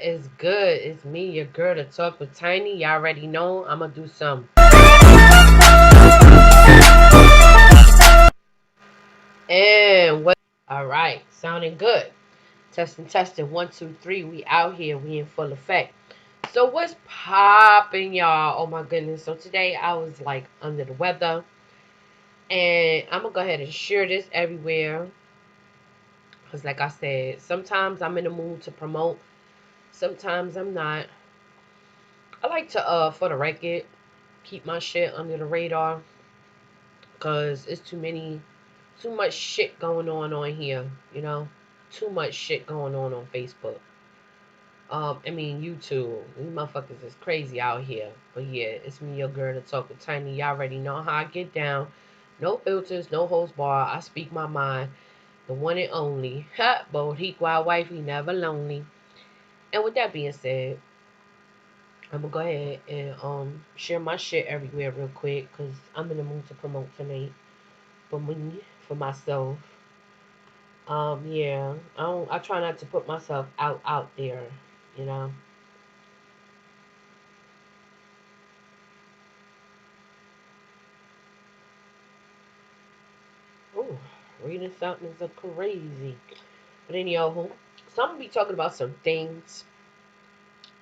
What is good? It's me, your girl, to talk with Tiny. Y'all already know I'm gonna do some. And what? All right, sounding good. Testing, testing. 1, 2, 3. We out here. We in full effect. So what's popping, y'all? Oh my goodness. So today I was like under the weather, and I'm gonna go ahead and share this everywhere. Cause like I said, sometimes I'm in the mood to promote. Sometimes I'm not. I like to, for the record, keep my shit under the radar because it's too much shit going on here, you know? Too much shit going on Facebook. YouTube. These motherfuckers is crazy out here. But yeah, it's me, your girl, to talk with Tiny. Y'all already know how I get down. No filters, no holds bar. I speak my mind. The one and only. Ha! Boricua wifey, never lonely. And with that being said, I'm gonna go ahead and share my shit everywhere real quick because I'm in the mood to promote tonight for me, for myself. Yeah, I try not to put myself out there, you know. Ooh, reading something is a crazy. But anyhow, so I'm gonna be talking about some things,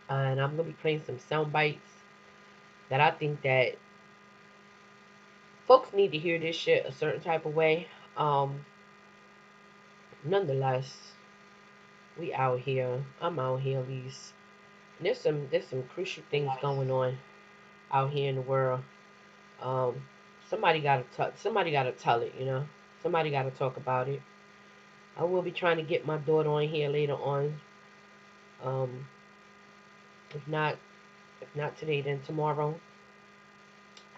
and I'm gonna be playing some sound bites that I think that folks need to hear this shit a certain type of way. Um, Nonetheless, we out here. I'm out here at least. There's some crucial things going on out here in the world. Um, somebody gotta tell it, you know. Somebody gotta talk about it. I will be trying to get my daughter on here later on. Um, if not if not today, then tomorrow.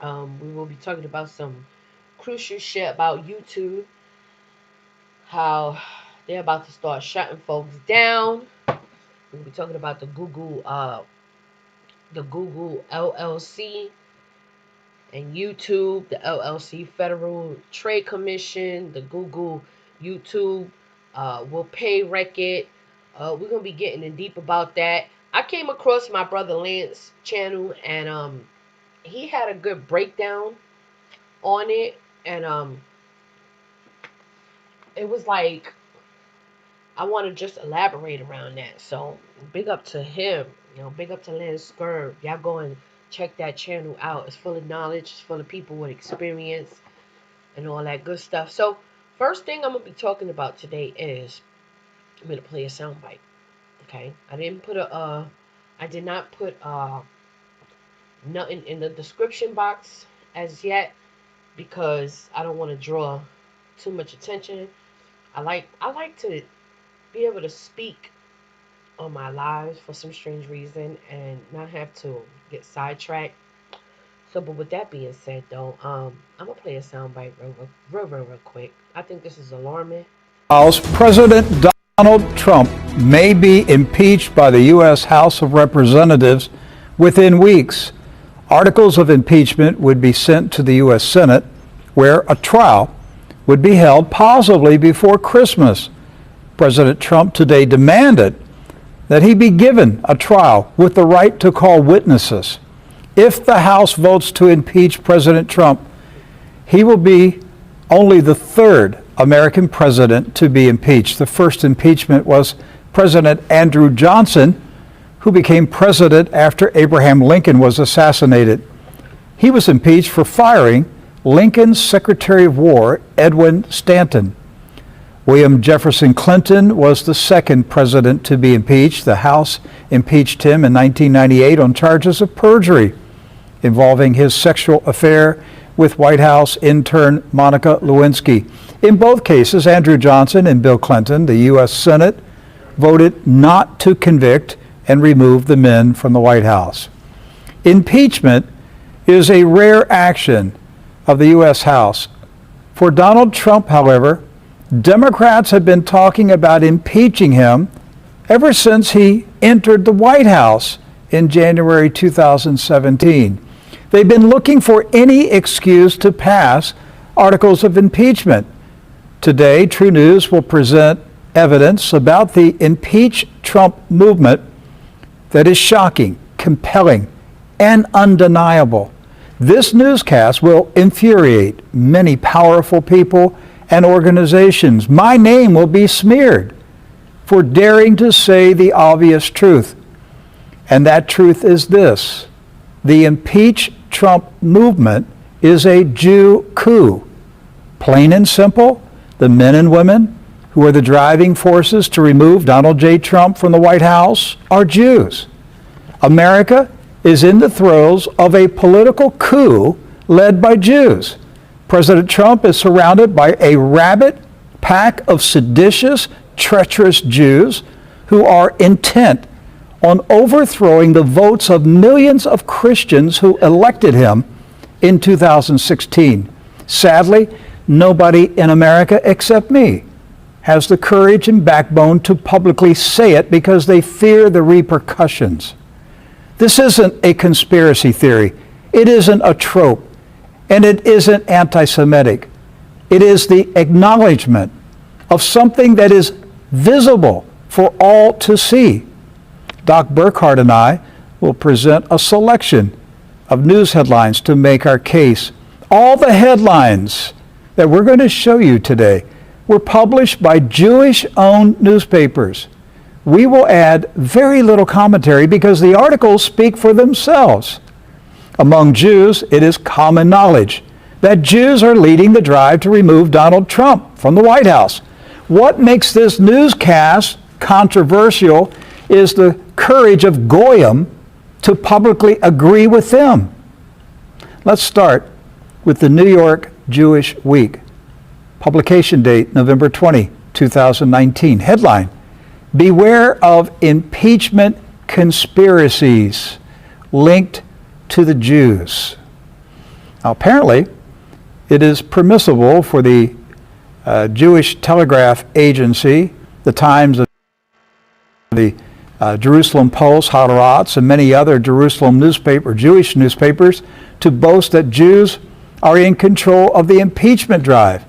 We will be talking about some crucial shit about YouTube. How they're about to start shutting folks down. We'll be talking about the Google LLC and YouTube, the LLC Federal Trade Commission, the Google YouTube will pay record. We're gonna be getting in deep about that. I came across my brother Lance channel, and he had a good breakdown on it, and it was like I want to just elaborate around that. So big up to him, big up to Lance Skirb. Y'all go and check that channel out. It's full of knowledge, it's full of people with experience and all that good stuff. So first thing I'm gonna be talking about today is I'm gonna play a soundbite. Okay, I did not put nothing in the description box as yet because I don't want to draw too much attention. I like to be able to speak on my lives for some strange reason and not have to get sidetracked. So, but with that being said, though, I'm gonna play a soundbite real quick. I think this is alarming. House President Donald Trump may be impeached by the U.S. House of Representatives within weeks. Articles of impeachment would be sent to the U.S. Senate, where a trial would be held possibly before Christmas. President Trump today demanded that he be given a trial with the right to call witnesses. If the House votes to impeach President Trump, he will be only the third American president to be impeached. The first impeachment was President Andrew Johnson, who became president after Abraham Lincoln was assassinated. He was impeached for firing Lincoln's Secretary of War, Edwin Stanton. William Jefferson Clinton was the second president to be impeached. The House impeached him in 1998 on charges of perjury involving his sexual affair with White House intern Monica Lewinsky. In both cases, Andrew Johnson and Bill Clinton, the U.S. Senate, voted not to convict and remove the men from the White House. Impeachment is a rare action of the U.S. House. For Donald Trump, however, Democrats have been talking about impeaching him ever since he entered the White House in January 2017. They've been looking for any excuse to pass articles of impeachment. Today, True News will present evidence about the Impeach Trump movement that is shocking, compelling, and undeniable. This newscast will infuriate many powerful people and organizations. My name will be smeared for daring to say the obvious truth. And that truth is this: the impeach Trump movement is a Jew coup. Plain and simple, the men and women who are the driving forces to remove Donald J. Trump from the White House are Jews. America is in the throes of a political coup led by Jews. President Trump is surrounded by a rabid pack of seditious, treacherous Jews who are intent on overthrowing the votes of millions of Christians who elected him in 2016. Sadly, nobody in America except me has the courage and backbone to publicly say it because they fear the repercussions. This isn't a conspiracy theory. It isn't a trope. And it isn't anti-Semitic. It is the acknowledgement of something that is visible for all to see. Doc Burkhart and I will present a selection of news headlines to make our case. All the headlines that we're going to show you today were published by Jewish-owned newspapers. We will add very little commentary because the articles speak for themselves. Among Jews, it is common knowledge that Jews are leading the drive to remove Donald Trump from the White House. What makes this newscast controversial is the courage of Goyim to publicly agree with them. Let's start with the New York Jewish Week. Publication date, November 20, 2019. Headline: Beware of impeachment conspiracies linked to the Jews. Now, apparently, it is permissible for the Jewish Telegraph Agency, the Times of the Jerusalem Post, Haaretz, and many other Jerusalem Jewish newspapers to boast that Jews are in control of the impeachment drive.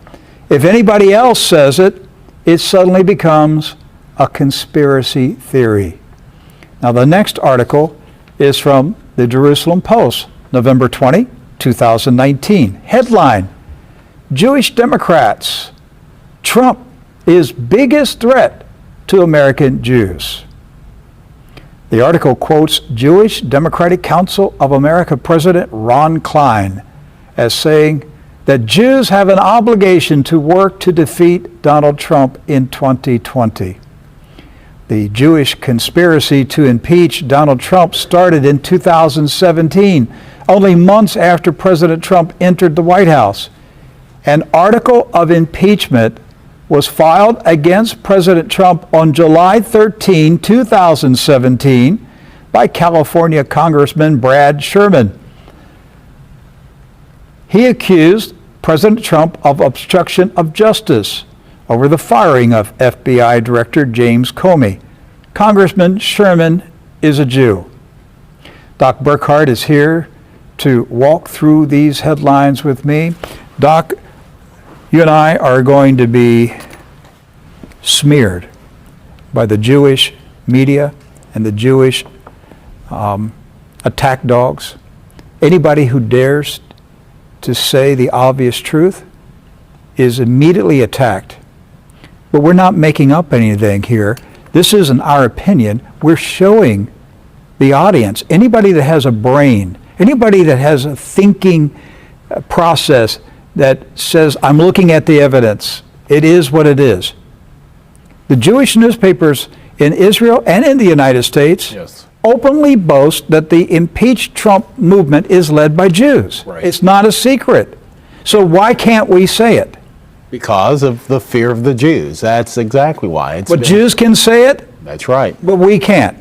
If anybody else says it, it suddenly becomes a conspiracy theory. Now, the next article is from the Jerusalem Post, November 20, 2019. Headline: Jewish Democrats. Trump is biggest threat to American Jews. The article quotes Jewish Democratic Council of America President Ron Klein as saying that Jews have an obligation to work to defeat Donald Trump in 2020. The Jewish conspiracy to impeach Donald Trump started in 2017, only months after President Trump entered the White House. An article of impeachment was filed against President Trump on July 13, 2017 by California Congressman Brad Sherman. He accused President Trump of obstruction of justice over the firing of FBI Director James Comey. Congressman Sherman is a Jew. Doc Burkhart is here to walk through these headlines with me. Doc, you and I are going to be smeared by the Jewish media and the Jewish attack dogs. Anybody who dares to say the obvious truth is immediately attacked. But we're not making up anything here. This isn't our opinion. We're showing the audience, anybody that has a brain, anybody that has a thinking process that says, I'm looking at the evidence, it is what it is. The Jewish newspapers in Israel and in the United States openly boast that the impeach Trump movement is led by Jews. Right. It's not a secret. So why can't we say it? Because of the fear of the Jews. That's exactly why. But Jews can say it, That's right. but we can't.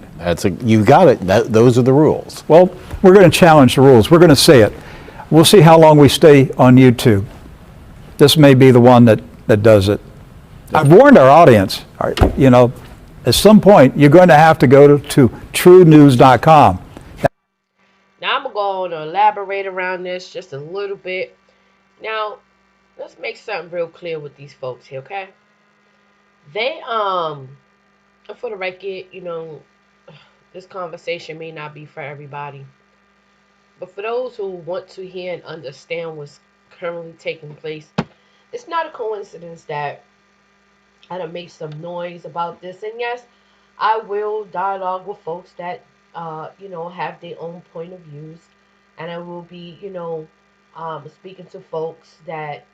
You got it. Those are the rules. Well, we're going to challenge the rules. We're going to say it. We'll see how long we stay on YouTube. This may be the one that does it. I've warned our audience, at some point you're going to have to go to truenews.com. Now I'm going to go on and elaborate around this just a little bit. Now, let's make something real clear with these folks here, okay? They, for the record, this conversation may not be for everybody. But for those who want to hear and understand what's currently taking place, it's not a coincidence that I done make some noise about this. And yes, I will dialogue with folks that, have their own point of views. And I will be, speaking to folks that,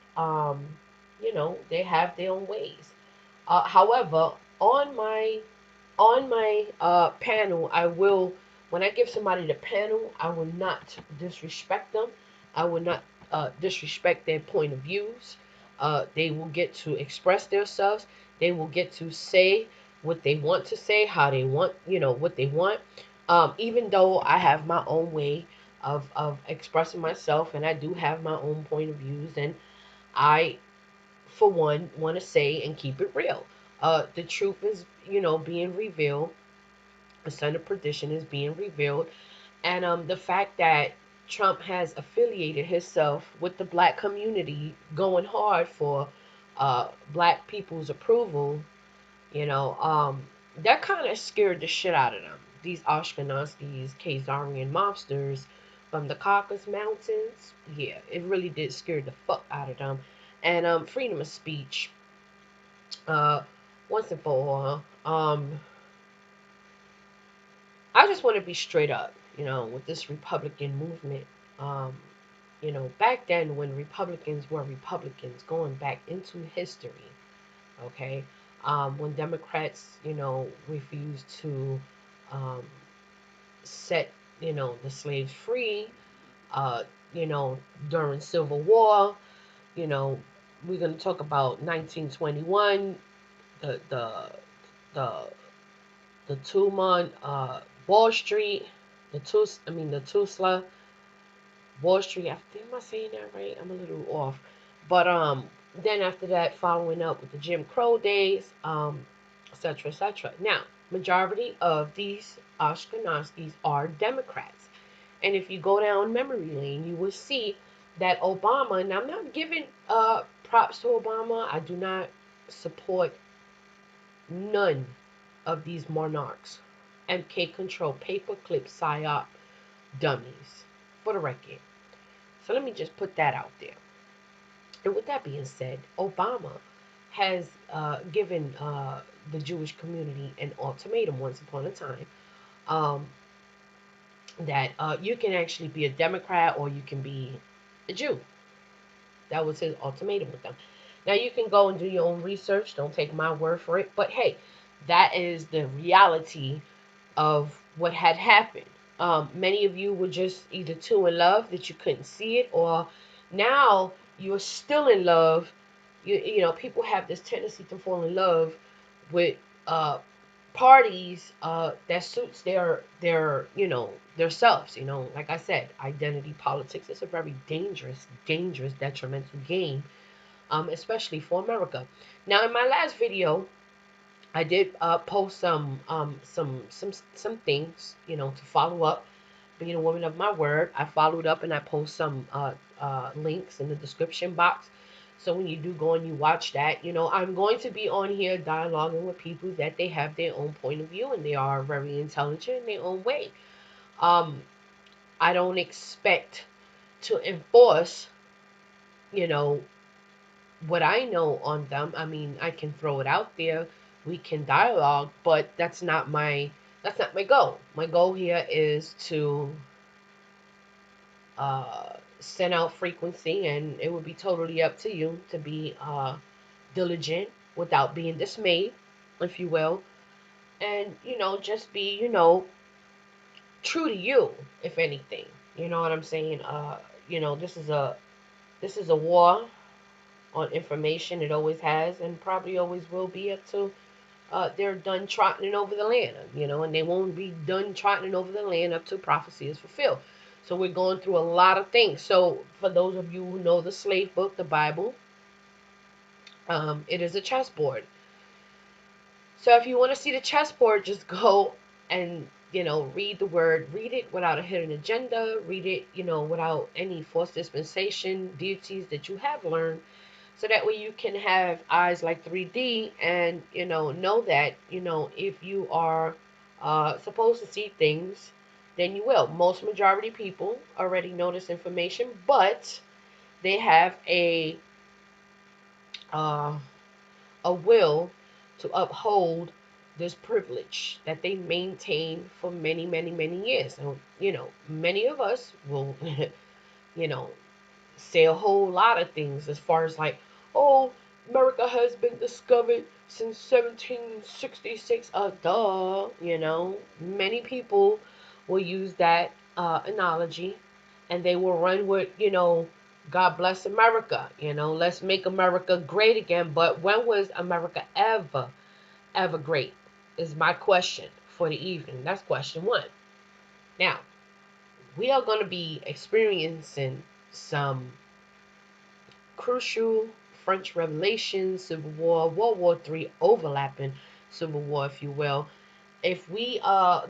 they have their own ways. However, on my panel, I will, when I give somebody the panel, I will not disrespect them. I will not disrespect their point of views. They will get to express themselves. They will get to say what they want to say, how they want, what they want. Even though I have my own way of expressing myself, and I do have my own point of views, and I, for one, want to say and keep it real. The truth is, being revealed. The son of perdition is being revealed, and the fact that Trump has affiliated himself with the black community, going hard for black people's approval, that kind of scared the shit out of them. These Ashkenazis, Khazarian mobsters from the Caucasus Mountains, yeah, it really did scare the fuck out of them. And freedom of speech, uh, once and for all. I just want to be straight up, with this Republican movement. Um, back then when Republicans were Republicans, going back into history, okay, when Democrats, refused to um, set, the slaves free, uh, you know, during Civil War, you know, we're going to talk about 1921, the the the the two-month Wall Street, the Tusla Wall Street. I think, am I saying that right? I'm a little off, but then after that, following up with the Jim Crow days, etc. etc. Now, majority of these Ashkenazis are Democrats, and if you go down memory lane, you will see that Obama. And I'm not giving props to Obama. I do not support none of these monarchs. MK control, paperclip, psyop, dummies. For the record. So let me just put that out there. And with that being said, Obama has given the Jewish community an ultimatum once upon a time, um, that you can actually be a Democrat or you can be a Jew. That was his ultimatum with them. Now you can go and do your own research. Don't take my word for it. But hey, that is the reality of what had happened. Many of you were just either too in love that you couldn't see it, or now you're still in love. People have this tendency to fall in love with uh, parties that suits their selves. Like I said, identity politics is a very dangerous, detrimental game, especially for America. Now, in my last video, I did post some things, to follow up. Being a woman of my word, I followed up and I post some links in the description box. So when you do go and you watch that, I'm going to be on here dialoguing with people that they have their own point of view and they are very intelligent in their own way. Um, I don't expect to enforce, you know, what I know on them. I mean, I can throw it out there. We can dialogue, but that's not my goal. My goal here is to send out frequency, and it would be totally up to you to be diligent without being dismayed, if you will, and just be true to you, if anything. You know what I'm saying? This is a war on information. It always has, and probably always will be up to they're done trotting over the land, and they won't be done trotting over the land up to prophecy is fulfilled. So we're going through a lot of things. So for those of you who know the slave book, the Bible, it is a chessboard. So if you want to see the chessboard, just go and read the word, read it without a hidden agenda, read it without any false dispensation, deities that you have learned, so that way you can have eyes like 3D and know that if you are supposed to see things, then you will. Most majority people already know this information, but they have uh, a will to uphold this privilege that they maintain for many, many, many years. And, many of us will, you know, say a whole lot of things as far as like, oh, America has been discovered since 1766. Duh. Many people will use that analogy, and they will run with, God bless America. Let's make America great again. But when was America ever great? Is my question for the evening. That's question one. Now, we are going to be experiencing some crucial French Revolution, Civil War, World War III overlapping Civil War, if you will. If we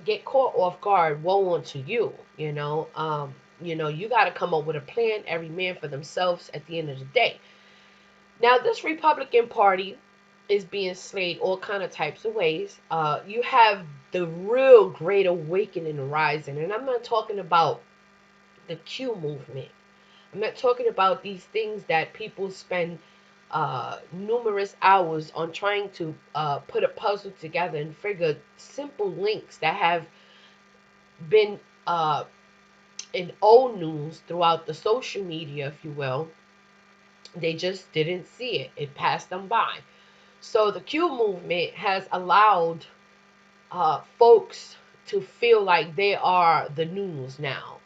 get caught off guard, woe unto you. You got to come up with a plan, every man for themselves at the end of the day. Now, this Republican Party is being slayed all kind of types of ways. You have the real great awakening rising, and I'm not talking about the Q movement. I'm not talking about these things that people spend numerous hours on trying to put a puzzle together and figure simple links that have been in old news throughout the social media, if you will. They just didn't see it. It passed them by. So the Q movement has allowed folks to feel like they are the news now.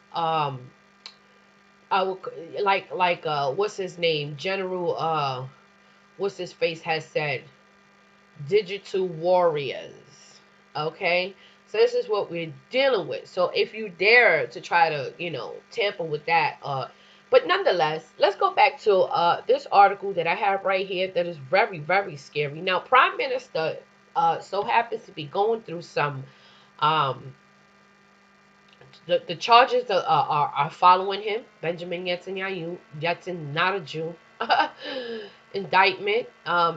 I will what's his name? General what's his face has said, digital warriors. Okay? So this is what we're dealing with. So if you dare to try to, tamper with that, but nonetheless, let's go back to this article that I have right here that is very, very scary. Now, Prime Minister so happens to be going through some um the charges are following him. Benjamin Netanyahu indictment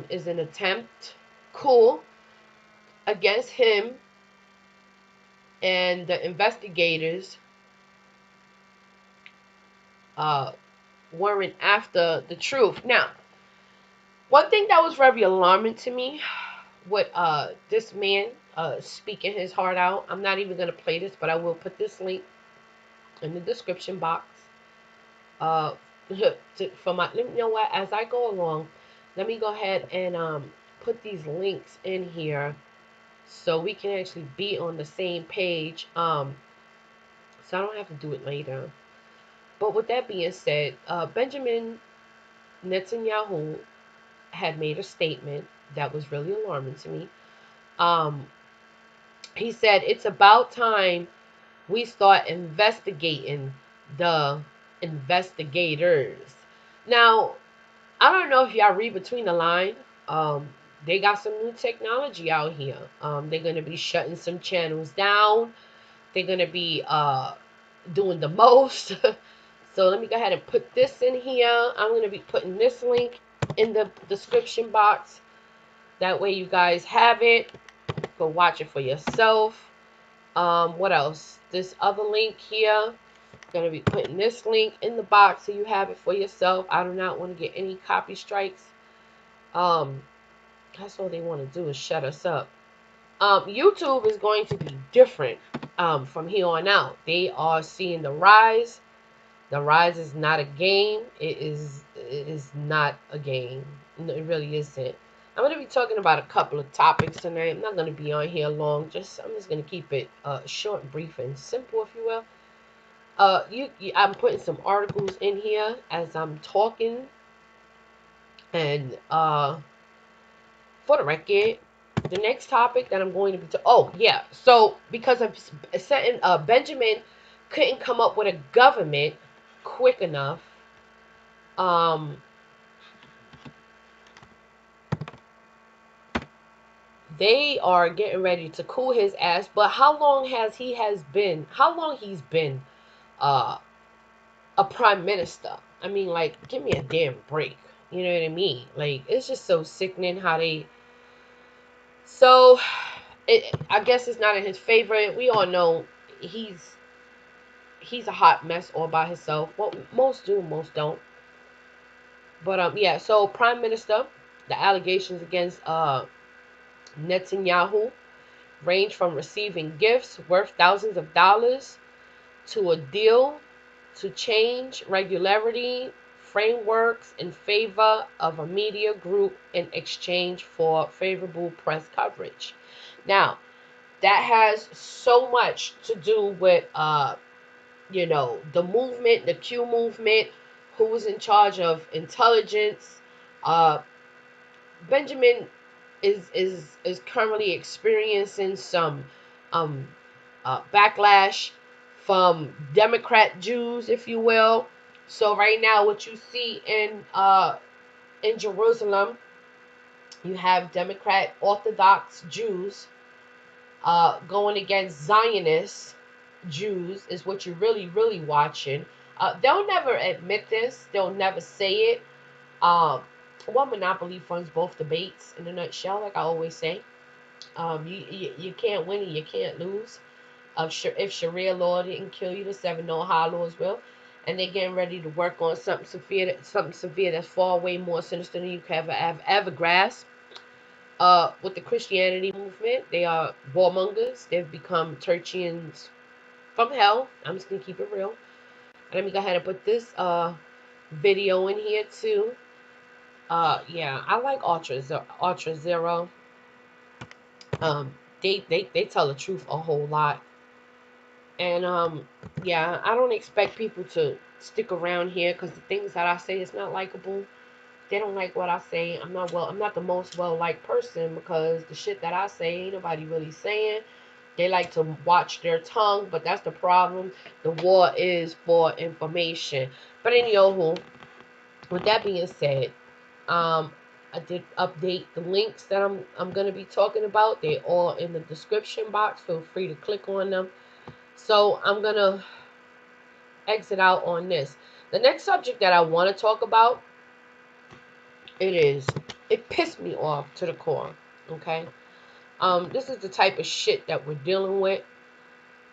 is an attempt coup against him and the investigators uh, weren't after the truth. Now, one thing that was very alarming to me, with this man speaking his heart out. I'm not even gonna play this, but I will put this link in the description box. Uh, for my, let me know what, as I go along, let me go ahead and put these links in here so we can actually be on the same page. So I don't have to do it later. But with that being said, Benjamin Netanyahu had made a statement that was really alarming to me. Um, he said it's about time we start investigating the investigators. Now, I don't know if y'all read between the line. Um, they got some new technology out here. They're gonna be shutting some channels down. They're gonna be doing the most. So let me go ahead and put this in here. I'm gonna be putting this link in the description box. That way you guys have it. Go watch it for yourself. What else? This other link here. Gonna be putting this link in the box so you have it for yourself. I do not want to get any copy strikes. Um, that's all they want to do is shut us up. YouTube is going to be different from here on out. They are seeing the rise. The rise is not a game. It is not a game. No, it really isn't. I'm going to be talking about a couple of topics tonight. I'm not going to be on here long. I'm just going to keep it short, and brief, and simple, if you will. I'm putting some articles in here as I'm talking, and for the record, the next topic that I'm going to be oh yeah, so because of certain Benjamin couldn't come up with a government quick enough, um they are getting ready to cool his ass. But how long he's been uh a prime minister? I mean, like, give me a damn break. You know what I mean? Like, it's just so sickening how they. So I guess it's not in his favor. We all know he's he's a hot mess all by himself. Well, most do, most don't. But yeah. So Prime Minister, the allegations against Netanyahu range from receiving gifts worth thousands of dollars to a deal to change regularity frameworks in favor of a media group in exchange for favorable press coverage. Now, that has so much to do with the movement, the Q movement, who was in charge of intelligence. Uh, Benjamin is currently experiencing some um backlash from Democrat Jews, if you will. So right now, what you see in Jerusalem, you have Democrat Orthodox Jews going against Zionist Jews, is what you're really watching. They'll never admit this. They'll never say it. Um, One monopoly funds both debates in a nutshell, like I always say. You can't win and you can't lose. If Sharia law didn't kill you, the seven no-high laws will. And they're getting ready to work on something severe that's far way more sinister than you could ever grasp. With the Christianity movement, they are warmongers. They've become Turchians from hell. I'm just gonna keep it real. Let me go ahead and put this video in here too. Yeah, I like Ultra Zero. They tell the truth a whole lot. And yeah, I don't expect people to stick around here because the things that I say is not likable. They don't like what I say. I'm not the most well liked person because the shit that I say ain't nobody really saying. They like to watch their tongue, but that's the problem. The war is for information. But anyhow, with that being said, I did update the links that I'm gonna be talking about. They're all in the description box. Feel free to click on them. So I'm gonna exit out on this. The next subject that I want to talk about, it pissed me off to the core. Okay, this is the type of shit that we're dealing with,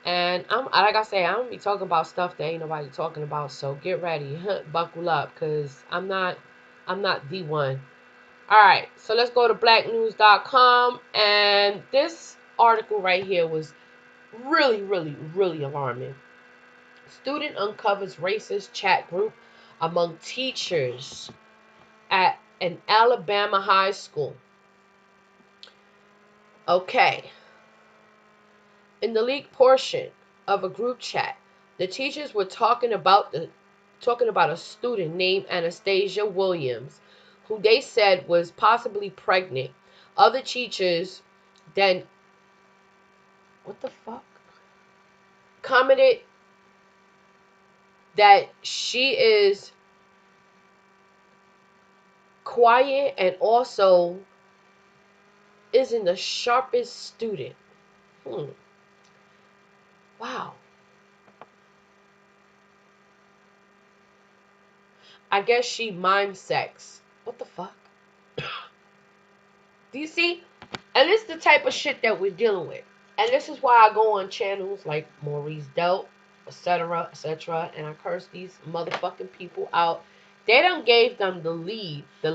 and I'm like I say, I'm gonna be talking about stuff that ain't nobody talking about. So get ready, buckle up, cause I'm not the one. All right, so let's go to blacknews.com, and this article right here was really alarming. Student uncovers racist chat group among teachers at an Alabama high school. Okay. In the leaked portion of a group chat, the teachers were talking about a student named Anastasia Williams, who they said was possibly pregnant. Other teachers then what the fuck? Commented that she is quiet and also isn't the sharpest student. Wow. I guess she mime sex. What the fuck? Do you see? And this is the type of shit that we're dealing with. And this is why I go on channels like Maurice Delt, etc., and I curse these motherfucking people out. They done gave them the the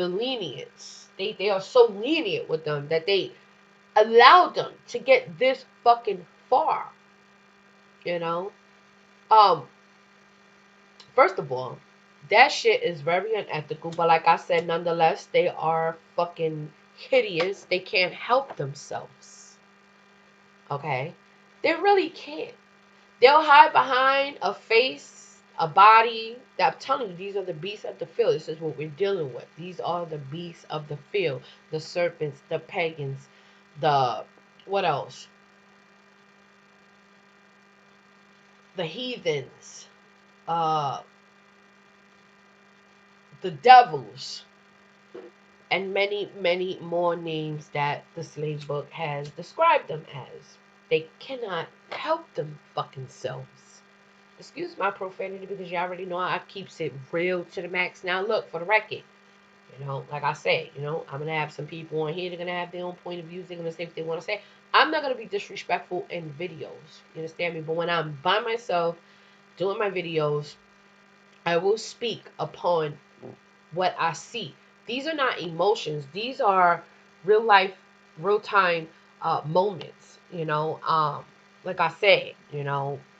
lenience. They are so lenient with them that they allowed them to get this fucking far. You know? Um, First of all, that shit is very unethical, but like I said, nonetheless, they are fucking hideous. They can't help themselves. Okay? They really can't. They'll hide behind a face, a body. I'm telling you, these are the beasts of the field. This is what we're dealing with. These are the beasts of the field. The serpents, the pagans, the what else? The heathens, uh, the devils, and many more names that the slave book has described them as. They cannot help them fucking selves. Excuse my profanity because you already know I keeps it real to the max. Now look, for the record, You know, like I said, I'm gonna have some people on here. They're gonna have their own point of views. They're gonna say what they want to say. I'm not gonna be disrespectful in videos. You understand me? But when I'm by myself doing my videos, I will speak upon what I see. These are not emotions. These are real life, real time moments. Like I said,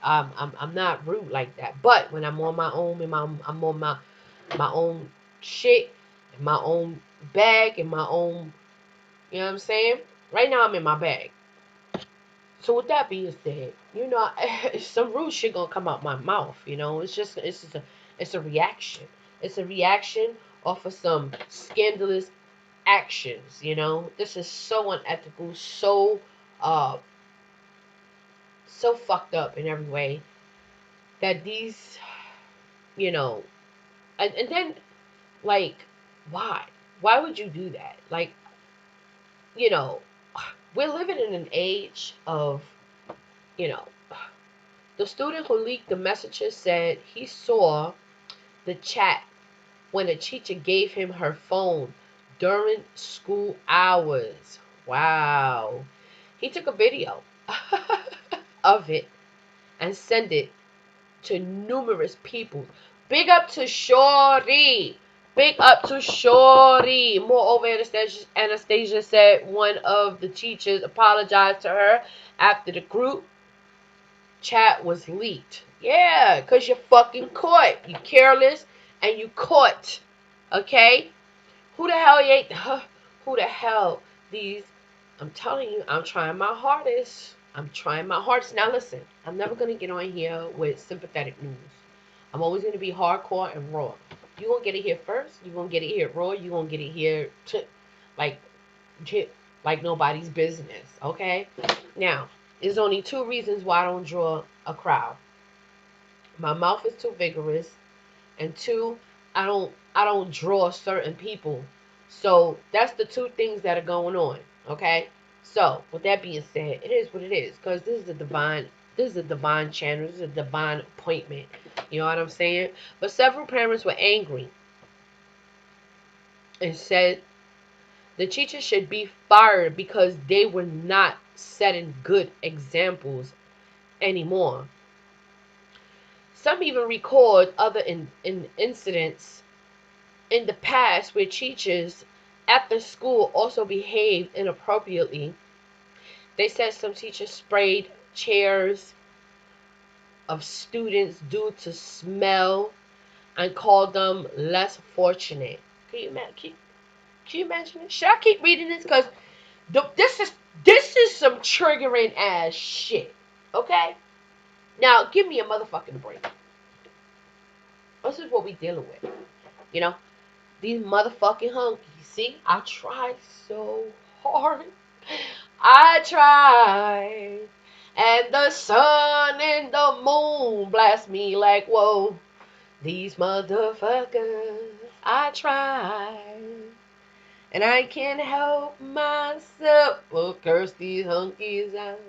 I'm not rude like that. But when I'm on my own, and I'm on my own shit, in my own bag, in my own, you know what I'm saying? Right now I'm in my bag. So with that being said, some rude shit gonna come out my mouth. It's a reaction. It's a reaction off of some scandalous actions. This is so unethical, uh, so fucked up in every way that these, you know, and then like, why? Why would you do that? Like, you know, we're living in an age of, you know, the student who leaked the messages said he saw the chat when a teacher gave him her phone during school hours. Wow. He took a video of it and sent it to numerous people. Big up to Shorty. Big up to Shorty. Moreover, Anastasia said one of the teachers apologized to her after the group chat was leaked. Yeah, because you're fucking caught. You careless and you caught. Okay? Who the hell ain't who the hell these I'm telling you, I'm trying my hardest. I'm trying my hardest. Now listen, I'm never gonna get on here with sympathetic news. I'm always gonna be hardcore and raw. You gonna get it here first, you gonna get it here raw, you gonna get it here like like nobody's business. Okay? Now, there's only two reasons why I don't draw a crowd. My mouth is too vigorous, and two, I don't draw certain people. So that's the two things that are going on. Okay. So with that being said, it is what it is, because this is a divine channel. This is a divine appointment. You know what I'm saying? But several parents were angry and said the teachers should be fired because they were not setting good examples anymore. Some even record other incidents in the past where teachers at the school also behaved inappropriately. They said some teachers sprayed chairs of students due to smell and called them less fortunate. Can you imagine it? Should I keep reading this? Because this is some triggering ass shit. Okay? Now, give me a motherfucking break. This is what we dealing with. You know? These motherfucking hunkies. See, I tried so hard. I tried. And the sun and the moon blast me like, whoa. These motherfuckers. I tried. And I can't help myself but curse these hunkies out.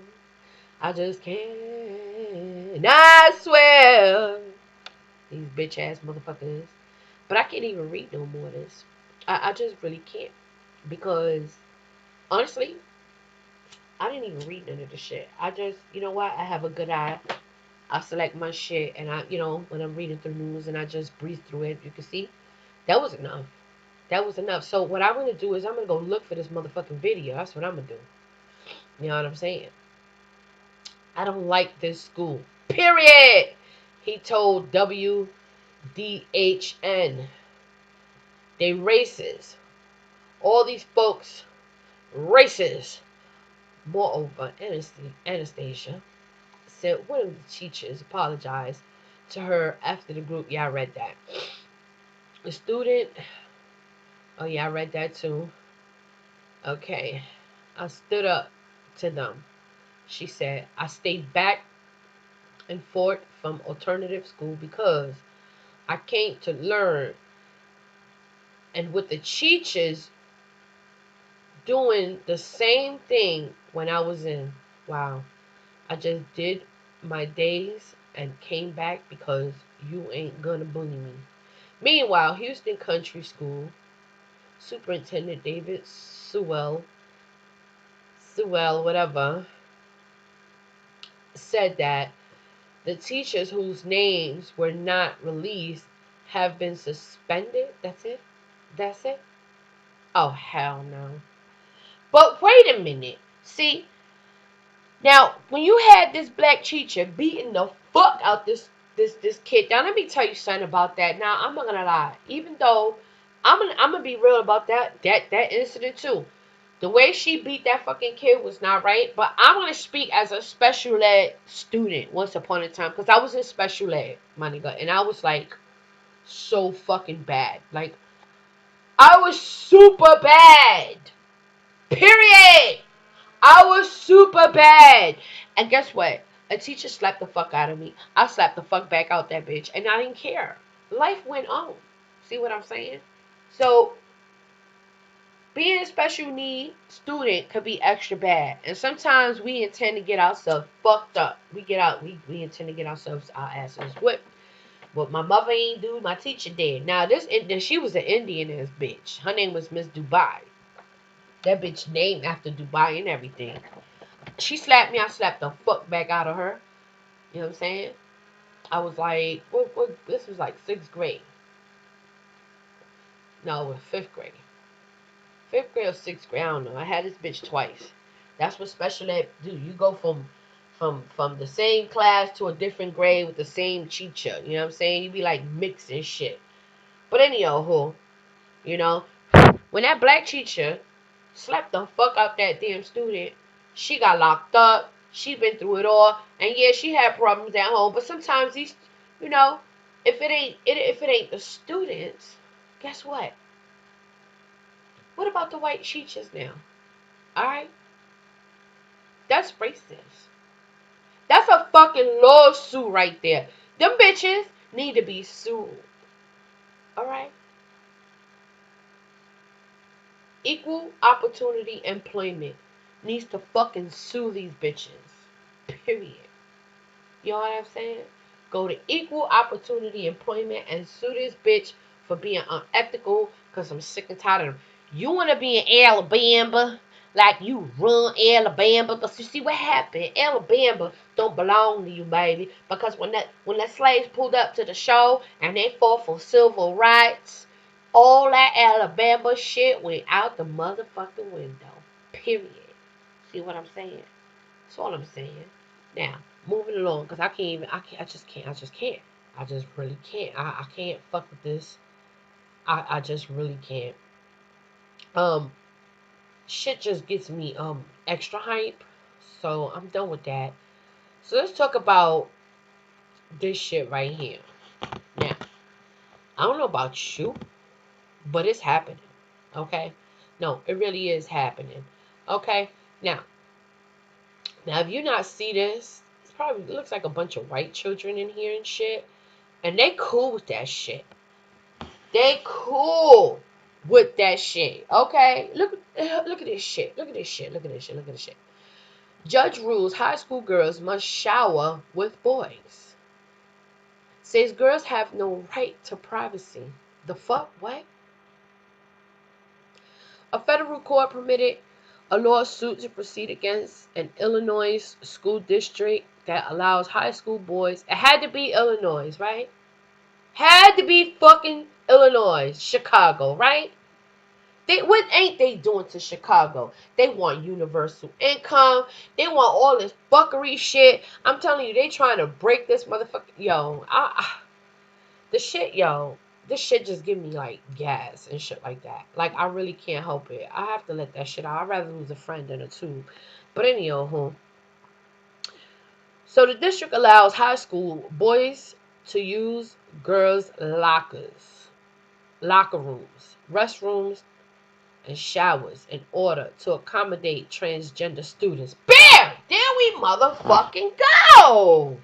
I just can't. I swear. These bitch ass motherfuckers. But I can't even read no more of this. I just really can't. Because, honestly, I didn't even read none of the shit. I just, you know what? I have a good eye. I select my shit. And when I'm reading through news and I just breeze through it, you can see, that was enough. That was enough. So what I'm going to do is I'm going to go look for this motherfucking video. That's what I'm going to do. You know what I'm saying? I don't like this school. Period. He told WDHN. They racist. All these folks racist. Moreover, Anastasia said one of the teachers apologized to her after the group. Yeah, I read that. The student. Oh, yeah, I read that too. Okay. I stood up to them. She said, I stayed back and forth from alternative school because I came to learn. And with the teachers doing the same thing when I was in, wow, I just did my days and came back because you ain't gonna bully me. Meanwhile, Houston Country School Superintendent David Sewell, whatever, said that the teachers whose names were not released have been suspended. That's it? That's it? Oh, hell no. But wait a minute. See, now, when you had this black teacher beating the fuck out this kid, now let me tell you something about that. Now, I'm not gonna lie. Even though I'm gonna be real about that incident too. The way she beat that fucking kid was not right. But I'm gonna speak as a special ed student once upon a time, because I was in special ed, my nigga, and I was like so fucking bad. Like I was super bad. Period. I was super bad. And guess what? A teacher slapped the fuck out of me. I slapped the fuck back out that bitch. And I didn't care. Life went on. See what I'm saying? So, being a special need student could be extra bad. And sometimes we intend to get ourselves fucked up. We intend to get ourselves our asses whipped. What my mother ain't do, my teacher did. Now, she was an Indian ass bitch. Her name was Miss Dubai. That bitch named after Dubai and everything. She slapped me, I slapped the fuck back out of her. You know what I'm saying? I was like, this was like 6th grade. No, it was 5th grade. 5th grade or 6th grade, I don't know. I had this bitch twice. That's what special ed do. You go from the same class to a different grade with the same teacher. You know what I'm saying? You be like mixing shit. But anyhow, you know, when that black teacher slapped the fuck out that damn student, she got locked up. She been through it all, and yeah, she had problems at home. But sometimes these, you know, if it ain't the students, guess what? What about the white teachers now? All right, that's racist. That's a fucking lawsuit right there. Them bitches need to be sued. All right. Equal opportunity employment needs to fucking sue these bitches. Period. You know what I'm saying? Go to equal opportunity employment and sue this bitch for being unethical, because I'm sick and tired of them. You want to be in Alabama like you run Alabama, but you see what happened? Alabama don't belong to you, baby, because when the slaves pulled up to the show and they fought for civil rights, all that Alabama shit went out the motherfucking window. Period. See what I'm saying? That's all I'm saying. Now, moving along, because I just can't. I just really can't. I can't fuck with this. I just really can't. Um, Shit just gets me extra hype. So I'm done with that. So let's talk about this shit right here. Now, I don't know about you, but it's happening. Okay? No, it really is happening. Okay? Now if you not see this, it looks like a bunch of white children in here and shit. And they cool with that shit. They cool with that shit. Okay? Look at this shit. Look at this shit. Look at this shit. Look at this shit. Judge rules high school girls must shower with boys. Says girls have no right to privacy. The fuck? What? A federal court permitted a lawsuit to proceed against an Illinois school district that allows high school boys. It had to be Illinois, right? Had to be fucking Illinois, Chicago, right? What ain't they doing to Chicago? They want universal income. They want all this fuckery shit. I'm telling you, they trying to break this motherfucker. Yo, this shit just give me like gas and shit like that. Like I really can't help it. I have to let that shit out. I'd rather lose a friend than a tube. But anyhow, so the district allows high school boys to use girls' locker rooms, restrooms, and showers in order to accommodate transgender students. Bam! There we motherfucking go!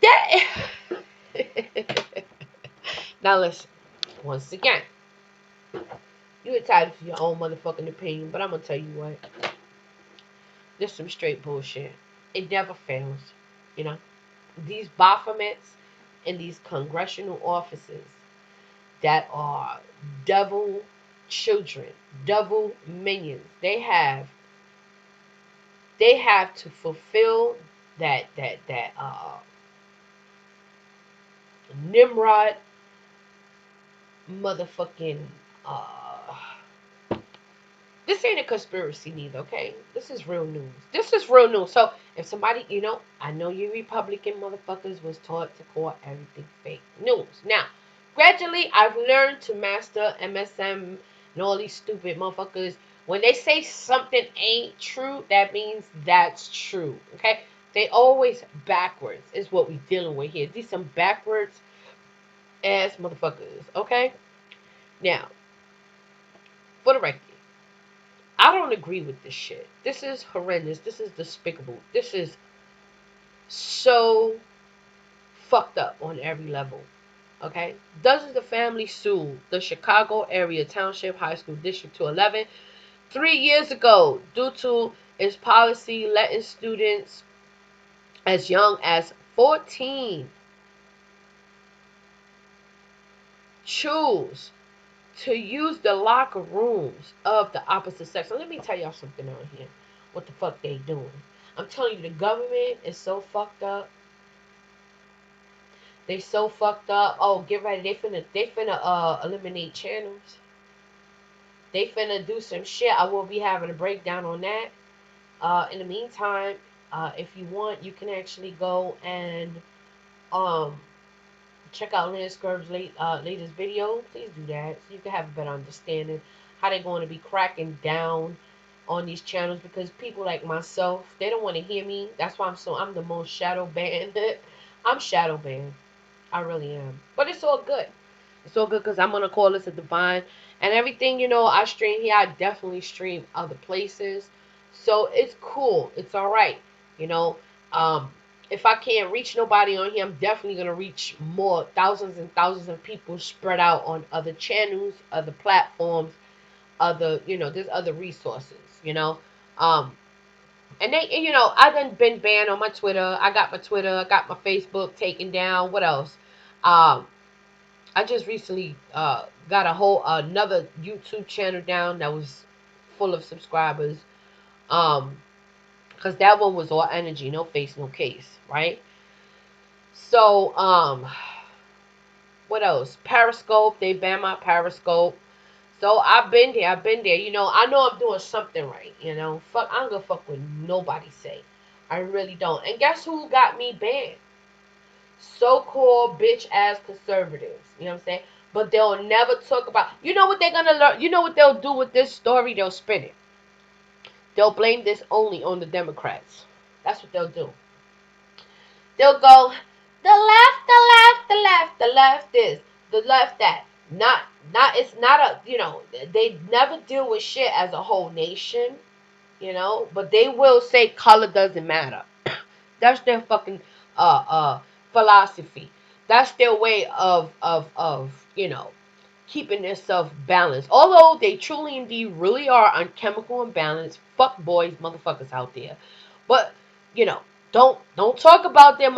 That. Now listen, once again, you entitled to your own motherfucking opinion, but I'm gonna tell you what. This some straight bullshit. It never fails. You know? These Baphomets in these congressional offices that are devil children, devil minions. They have to fulfill that Nimrod motherfucking uh this ain't a conspiracy neither, okay? This is real news. This is real news. So if somebody, I know you Republican motherfuckers was taught to call everything fake news. Now, gradually I've learned to master MSM and all these stupid motherfuckers. When they say something ain't true, that means that's true. Okay? They always backwards is what we dealing with here. These some backwards ass motherfuckers. Okay? Now, for the record, I don't agree with this shit. This is horrendous. This is despicable. This is so fucked up on every level. Okay? Dozens of families sued the Chicago area Township High School District 211 3 years ago due to its policy letting students as young as 14 choose to use the locker rooms of the opposite sex. So let me tell y'all something on here. What the fuck they doing? I'm telling you, the government is so fucked up. They so fucked up. Oh, get ready. They finna eliminate channels. They finna do some shit. I will be having a breakdown on that. In the meantime, if you want, you can actually go and um check out Lance Scurb's latest video. Please do that so you can have a better understanding how they're going to be cracking down on these channels, because people like myself, they don't want to hear me. That's why I'm the most shadow banned. I'm shadow banned. I really am. But it's all good. It's all good because I'm gonna call this a divine and everything. I stream here. I definitely stream other places, so it's cool. It's all right. You know, um, if I can't reach nobody on here, I'm definitely gonna reach more thousands and thousands of people spread out on other channels, other platforms, there's other resources. Um, and I done been banned on my Twitter. I got my Twitter. I got my Facebook taken down. What else? Um, I just recently got a whole another YouTube channel down that was full of subscribers. Um, because that one was all energy, no face, no case, right? So, what else? Periscope, they banned my Periscope. So I've been there, I know I'm doing something right, Fuck, I don't give a fuck what nobody say. I really don't. And guess who got me banned? So-called bitch ass conservatives. You know what I'm saying? But they'll never talk about. You know what they're gonna learn? You know what they'll do with this story? They'll spin it. They'll blame this only on the Democrats. That's what they'll do. They'll go, the left, the left, the left, the left this, the left that. Not. It's not a. They never deal with shit as a whole nation. But they will say color doesn't matter. That's their fucking philosophy. That's their way of keeping themselves balanced. Although they truly indeed really are on chemical imbalance, fuck boys, motherfuckers out there. But you know, don't talk about their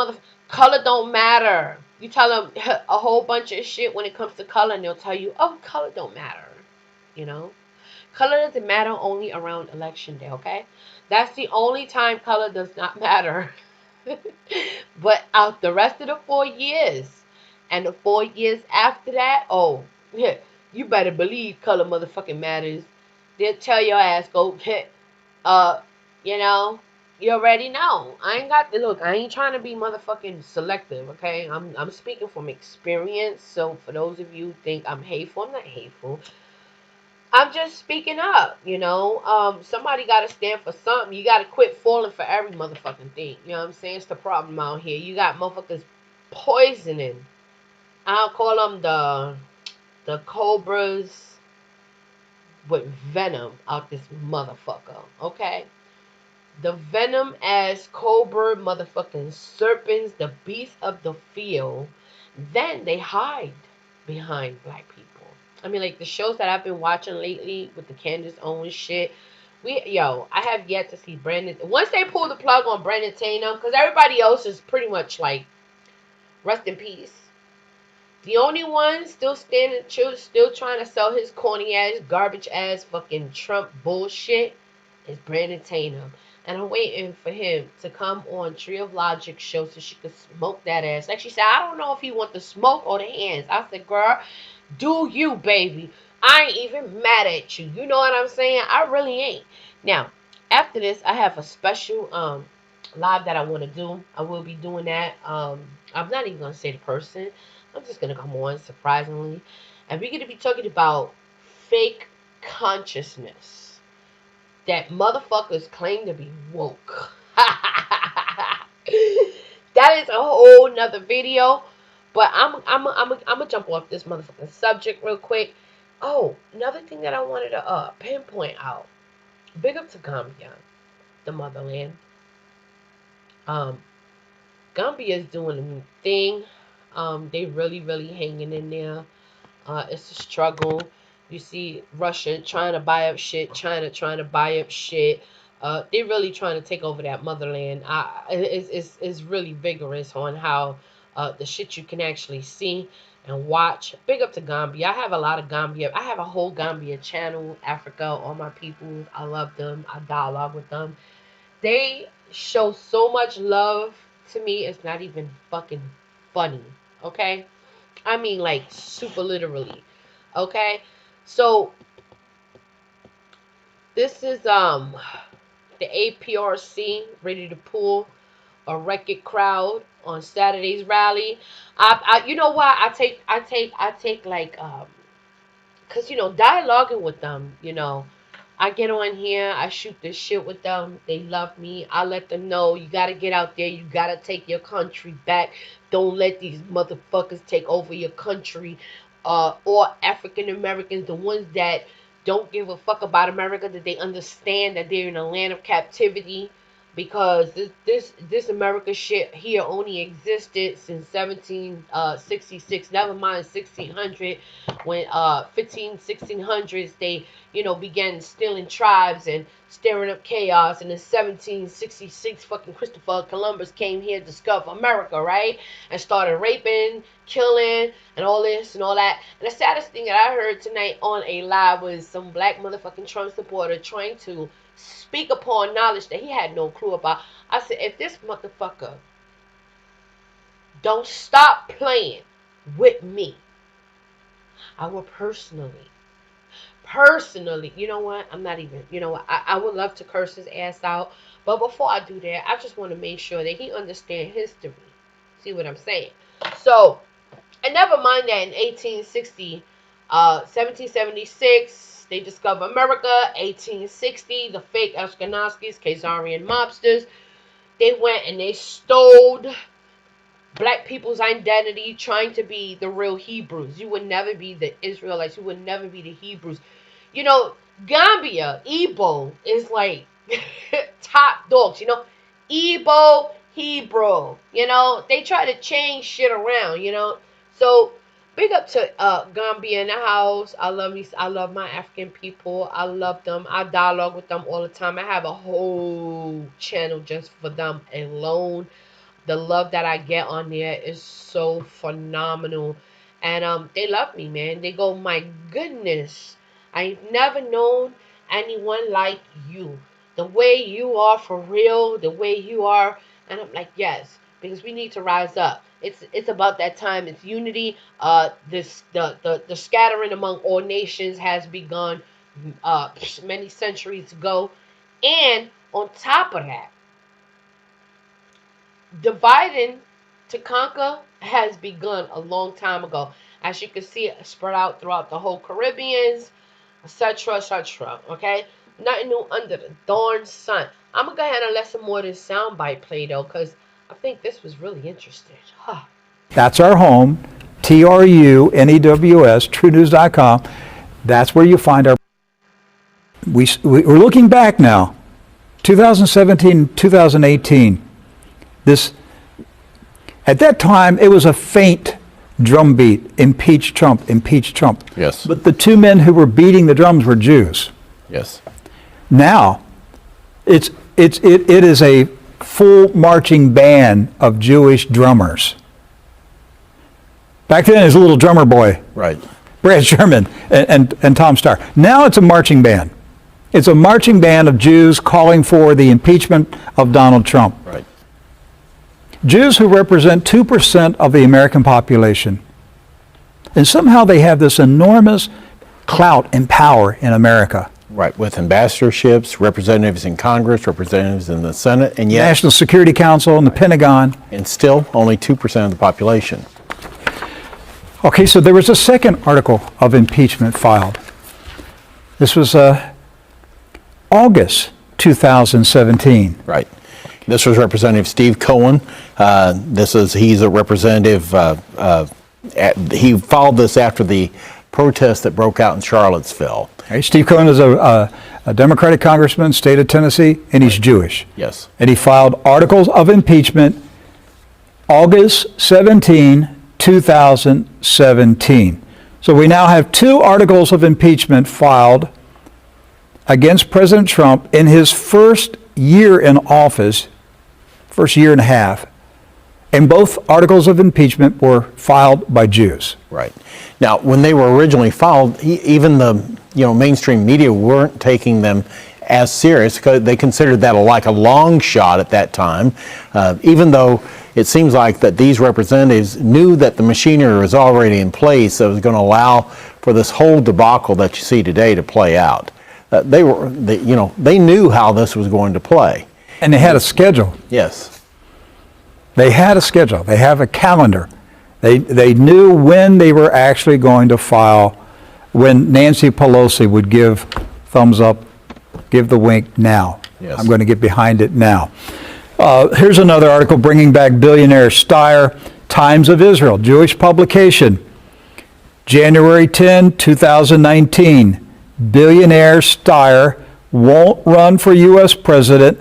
color don't matter. You tell them a whole bunch of shit when it comes to color, and they'll tell you, "Oh, color don't matter." You know, color doesn't matter only around election day. Okay, that's the only time color does not matter. But out the rest of the 4 years and the 4 years after that, oh, yeah, you better believe color motherfucking matters. They'll tell your ass, go hit, uh, you know, you already know. I ain't got the look. I ain't trying to be motherfucking selective, okay? I'm speaking from experience. So for those of you who think I'm hateful, I'm not hateful. I'm just speaking up, somebody gotta stand for something. You gotta quit falling for every motherfucking thing. You know what I'm saying? It's the problem out here. You got motherfuckers poisoning. I'll call them the cobras with venom out this motherfucker. Okay? The venom as cobra motherfucking serpents, the beasts of the field. Then they hide behind black people. I mean, like the shows that I've been watching lately with the Candace Owens shit. I have yet to see Brandon. Once they pull the plug on Brandon Tatum, because everybody else is pretty much like rest in peace. The only one still standing true, still trying to sell his corny ass, garbage ass, fucking Trump bullshit is Brandon Tatum. And I'm waiting for him to come on Tree of Logic show so she could smoke that ass. Like she said, I don't know if he want the smoke or the hands. I said, girl, do you, baby. I ain't even mad at you. You know what I'm saying? I really ain't. Now, after this, I have a special live that I want to do. I will be doing that. I'm not even gonna say the person. I'm just gonna come on surprisingly, and we're gonna be talking about fake consciousness that motherfuckers claim to be woke. That is a whole nother video. But I'm gonna jump off this motherfucking subject real quick. Oh, another thing that I wanted to pinpoint out. Big up to Gambia, the motherland. Um, Gambia is doing a new thing. They really hanging in there. It's a struggle. You see Russia trying to buy up shit, China trying to buy up shit. They really trying to take over that motherland. It's really vigorous on how the shit you can actually see and watch. Big up to Gambia. I have a lot of Gambia. I have a whole Gambia channel, Africa, all my people. I love them. I dialogue with them. They show so much love to me. It's not even fucking funny. Okay? I mean, like, super literally. Okay? So, this is, the APRC ready to pull a record crowd on Saturday's rally. You know what? I take like, cause dialoguing with them, I get on here, I shoot this shit with them. They love me. I let them know you gotta get out there. You gotta take your country back. Don't let these motherfuckers take over your country. Or African Americans, the ones that don't give a fuck about America, that they understand that they're in a land of captivity, because this America shit here only existed since 1766. Never mind 1600, when 1600s they began stealing tribes and stirring up chaos. And in 1766, fucking Christopher Columbus came here to discover America, right? And started raping, killing, and all this and all that. And the saddest thing that I heard tonight on a live was some black motherfucking Trump supporter trying to speak upon knowledge that he had no clue about. I said, if this motherfucker don't stop playing with me, I will personally, you know what? I'm not even, I would love to curse his ass out. But before I do that, I just want to make sure that he understands history. See what I'm saying? So, and never mind that in 1776, they discover America. 1860, the fake Ashkenazis, Khazarian mobsters, they went and they stole black people's identity, trying to be the real Hebrews. You would never be the Israelites. You would never be the Hebrews. Gambia, Igbo is like top dogs. Igbo, Hebrew. They try to change shit around. So big up to Gambia in the house. I love my African people. I love them. I dialogue with them all the time. I have a whole channel just for them alone. The love that I get on there is so phenomenal. And they love me, man. They go, my goodness, I've never known anyone like you. The way you are for real, the way you are. And I'm like, yes, because we need to rise up. It's about that time. It's unity. The scattering among all nations has begun many centuries ago. And on top of that, dividing to conquer has begun a long time ago. As you can see, it spread out throughout the whole Caribbeans, etc., etc. Okay? Nothing new under the darn sun. I'm going to go ahead and let some more of this soundbite play, though, because I think this was really interesting. That's our home, TRUNEWS, TrueNews.com. That's where you find our... We're looking back now, 2017, 2018. At that time, it was a faint drumbeat. Impeach Trump, impeach Trump. Yes. But the two men who were beating the drums were Jews. Yes. Now, it is a full marching band of Jewish drummers. Back then, it was a little drummer boy, Right. Brad Sherman and Tom Starr. Now it's a marching band. It's a marching band of Jews calling for the impeachment of Donald Trump. Right. Jews who represent 2% of the American population. And somehow they have this enormous clout and power in America. Right. With ambassadorships, representatives in Congress, representatives in the Senate, and yet, National Security Council and the Pentagon. and still only 2% of the population. Okay, so there was a second article of impeachment filed. This was August 2017. Right. This was Representative Steve Cohen. He's a representative. He filed this after the protest that broke out in Charlottesville. Okay, Steve Cohen is a Democratic congressman, state of Tennessee, and he's Jewish. Yes. And he filed articles of impeachment August 17, 2017. So we now have 2 articles of impeachment filed against President Trump in his first year in office, first year and a half. And both articles of impeachment were filed by Jews. Right. Now, when they were originally filed, even the mainstream media weren't taking them as serious because they considered that like a long shot at that time, even though it seems like that these representatives knew that the machinery was already in place that was going to allow for this whole debacle that you see today to play out. They knew how this was going to play. And they had a schedule. Yes. They had a schedule. They have a calendar. They knew when they were actually going to file, when Nancy Pelosi would give thumbs up, give the wink now. Yes. I'm going to get behind it now. Here's another article bringing back billionaire Steyer, Times of Israel, Jewish publication, January 10, 2019. Billionaire Steyer won't run for U.S. president,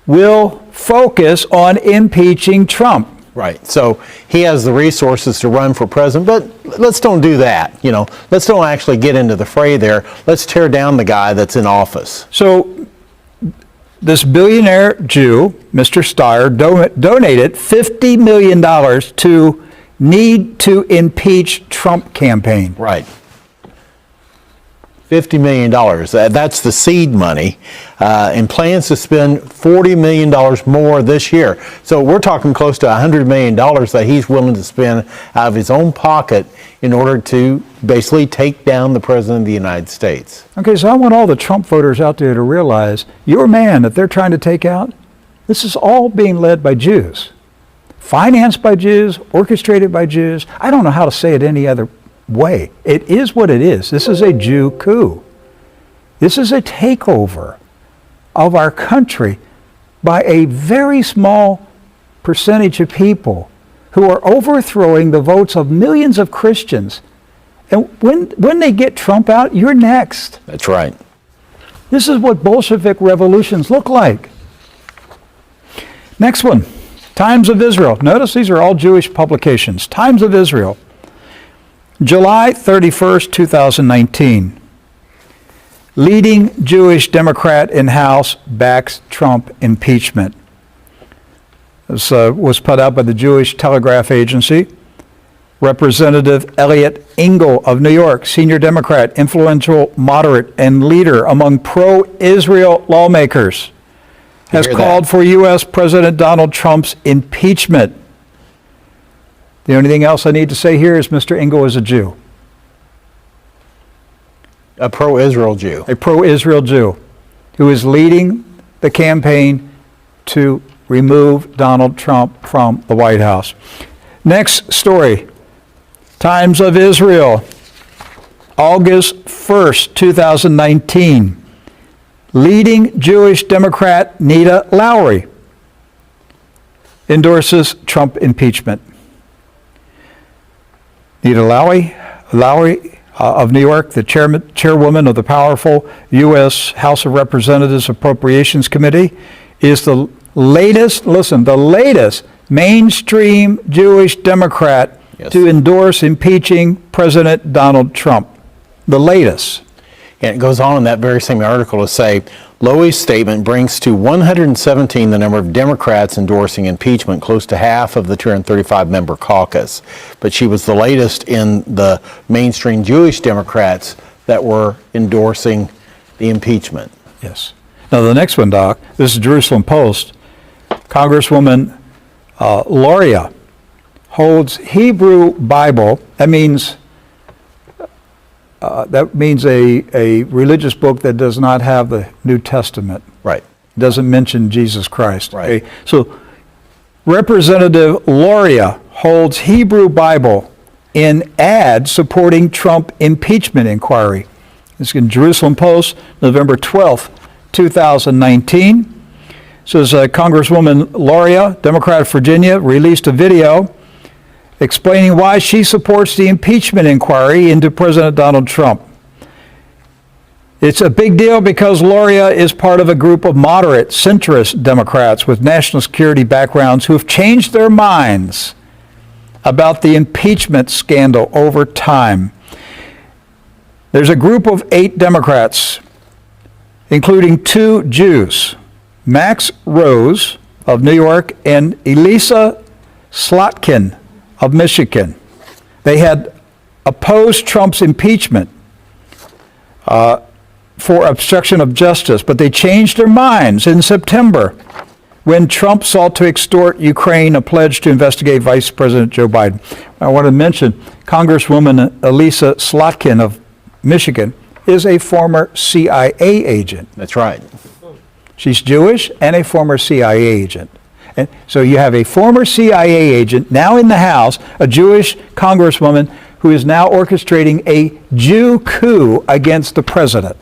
will focus on impeaching Trump. Right. So he has the resources to run for president, but let's don't do that. Let's don't actually get into the fray there. Let's tear down the guy that's in office. So this billionaire Jew, Mr. Steyer, donated $50 million to Need to Impeach Trump campaign. Right. $50 million. That's the seed money, and plans to spend $40 million more this year. So we're talking close to $100 million that he's willing to spend out of his own pocket in order to basically take down the President of the United States. Okay, so I want all the Trump voters out there to realize your man that they're trying to take out, this is all being led by Jews. Financed by Jews, orchestrated by Jews. I don't know how to say it any other way. It is what it is. This is a Jew coup. This is a takeover of our country by a very small percentage of people who are overthrowing the votes of millions of Christians. And when they get Trump out, you're next. That's right. This is what Bolshevik revolutions look like. Next one, Times of Israel. Notice these are all Jewish publications. Times of Israel. July 31st, 2019. Leading Jewish Democrat in House backs Trump impeachment. This was put out by the Jewish Telegraph Agency. Representative Elliot Engel of New York, senior Democrat, influential, moderate, and leader among pro-Israel lawmakers, has called for U.S. President Donald Trump's impeachment. The only thing else I need to say here is Mr. Engel is a Jew. A pro-Israel Jew. A pro-Israel Jew who is leading the campaign to remove Donald Trump from the White House. Next story, Times of Israel, August 1st, 2019. Leading Jewish Democrat Nita Lowry endorses Trump impeachment. Nita Lowry of New York, the chairwoman of the powerful U.S. House of Representatives Appropriations Committee, is the latest mainstream Jewish Democrat to endorse impeaching President Donald Trump. The latest. And it goes on in that very same article to say, Lowy's statement brings to 117 the number of Democrats endorsing impeachment, close to half of the 235-member caucus. But she was the latest in the mainstream Jewish Democrats that were endorsing the impeachment. Yes. Now, the next one, Doc, this is Jerusalem Post. Congresswoman Loria holds Hebrew Bible. That means a religious book that does not have the New Testament. Right. It doesn't mention Jesus Christ. Right. Okay? So Representative Loria holds Hebrew Bible in ad supporting Trump impeachment inquiry. This is in Jerusalem Post, November 12th, 2019. Says Congresswoman Loria, Democrat of Virginia, released a video explaining why she supports the impeachment inquiry into President Donald Trump. It's a big deal because Loria is part of a group of moderate, centrist Democrats with national security backgrounds who have changed their minds about the impeachment scandal over time. There's a group of 8 Democrats, including 2 Jews, Max Rose of New York and Elisa Slotkin of Michigan. They had opposed Trump's impeachment for obstruction of justice, but they changed their minds in September when Trump sought to extort Ukraine a pledge to investigate Vice President Joe Biden. I want to mention Congresswoman Elisa Slotkin of Michigan is a former CIA agent. That's right. She's Jewish and a former CIA agent. And so you have a former CIA agent now in the House, a Jewish congresswoman who is now orchestrating a Jew coup against the president.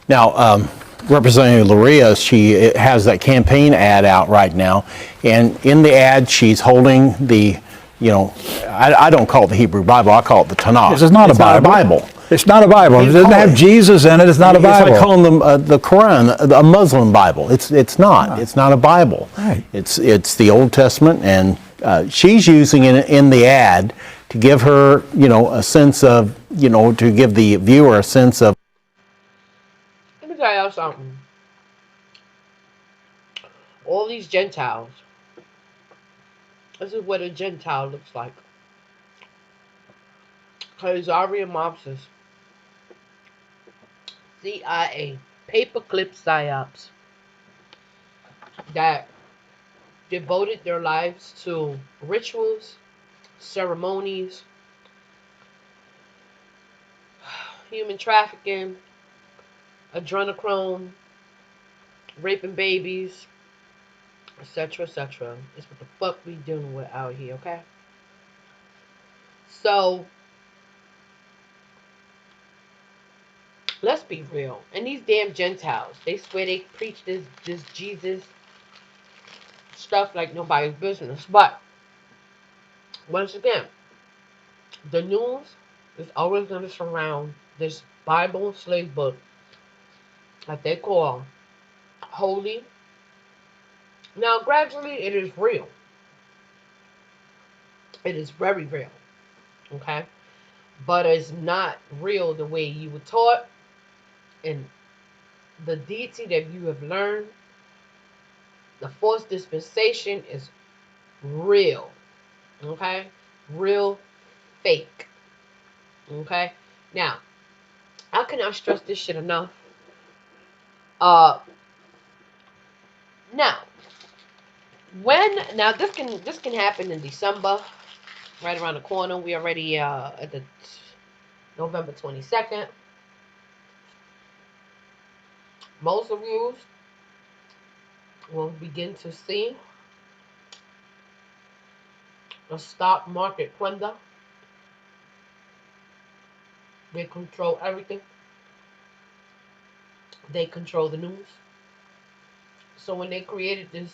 Now, Representative Loria, she has that campaign ad out right now, and in the ad she's holding the, I don't call it the Hebrew Bible, I call it the Tanakh. This is not a Bible. It's not a Bible. It doesn't have Jesus in it. It's not a Bible. It's like calling them the Quran a Muslim Bible. It's not. It's not a Bible. Right. It's the Old Testament, and she's using it in the ad to give her, a sense of, to give the viewer a sense of. Let me tell y'all something. All these Gentiles. This is what a Gentile looks like. Khazarian mobsters. CIA. Paperclip psyops. That devoted their lives to rituals, ceremonies, human trafficking, adrenochrome, raping babies, etc., etc. It's what the fuck we dealing with out here, okay? So, let's be real. And these damn Gentiles, they swear they preach this Jesus stuff like nobody's business. But, once again, the news is always going to surround this Bible slave book that they call holy. Now, gradually, it is real. It is very real. Okay? But it's not real the way you were taught, and the deity that you have learned. The fourth dispensation is real. Okay? Real fake. Okay? Now, I cannot stress this shit enough. Now, this can happen in December, right around the corner. We already at the November 22nd. Most of you will begin to see a stock market plunder. They control everything. They control the news. So when they created this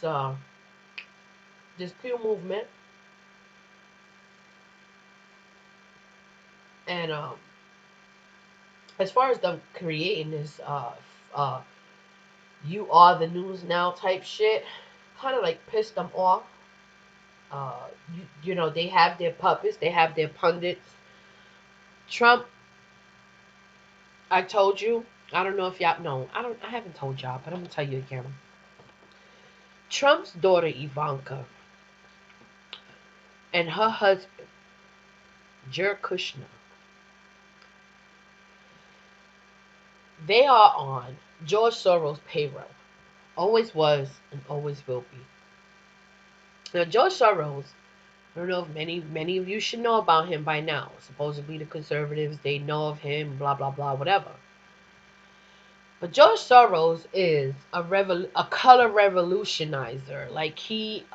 Pew movement, and as far as them creating this you are the news now type shit, kind of like pissed them off. They have their puppets, they have their pundits. Trump, I told you, I don't know if y'all know. I haven't told y'all, but I'm gonna tell you again. Trump's daughter Ivanka and her husband Jared Kushner, they are on George Soros' payroll. Always was and always will be. Now George Soros, I don't know if many of you should know about him by now. Supposedly the conservatives, they know of him, blah blah blah, whatever. But George Soros is a color revolutionizer. Like he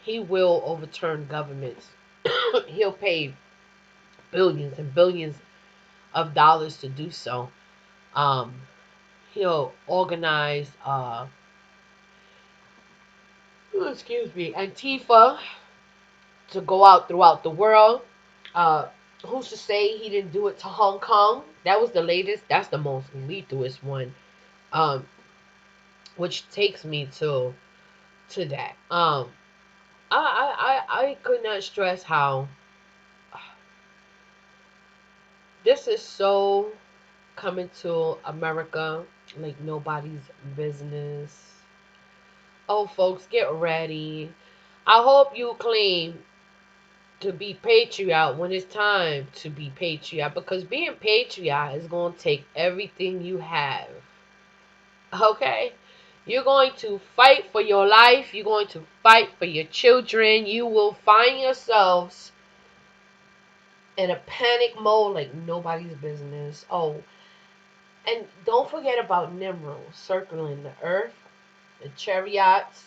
will overturn governments. He'll pay billions and billions of dollars to do so. Um, he'll organize excuse me, Antifa to go out throughout the world. Uh, who's to say he didn't do it to Hong Kong? That was the latest. That's the most lethalest one. Um, which takes me to that. I could not stress how this is so coming to America like nobody's business. Oh, folks, get ready. I hope you claim to be patriot when it's time to be patriot, because being patriot is going to take everything you have. Okay? You're going to fight for your life. You're going to fight for your children. You will find yourselves in a panic mode like nobody's business. Oh, and don't forget about Nimrod circling the earth. The chariots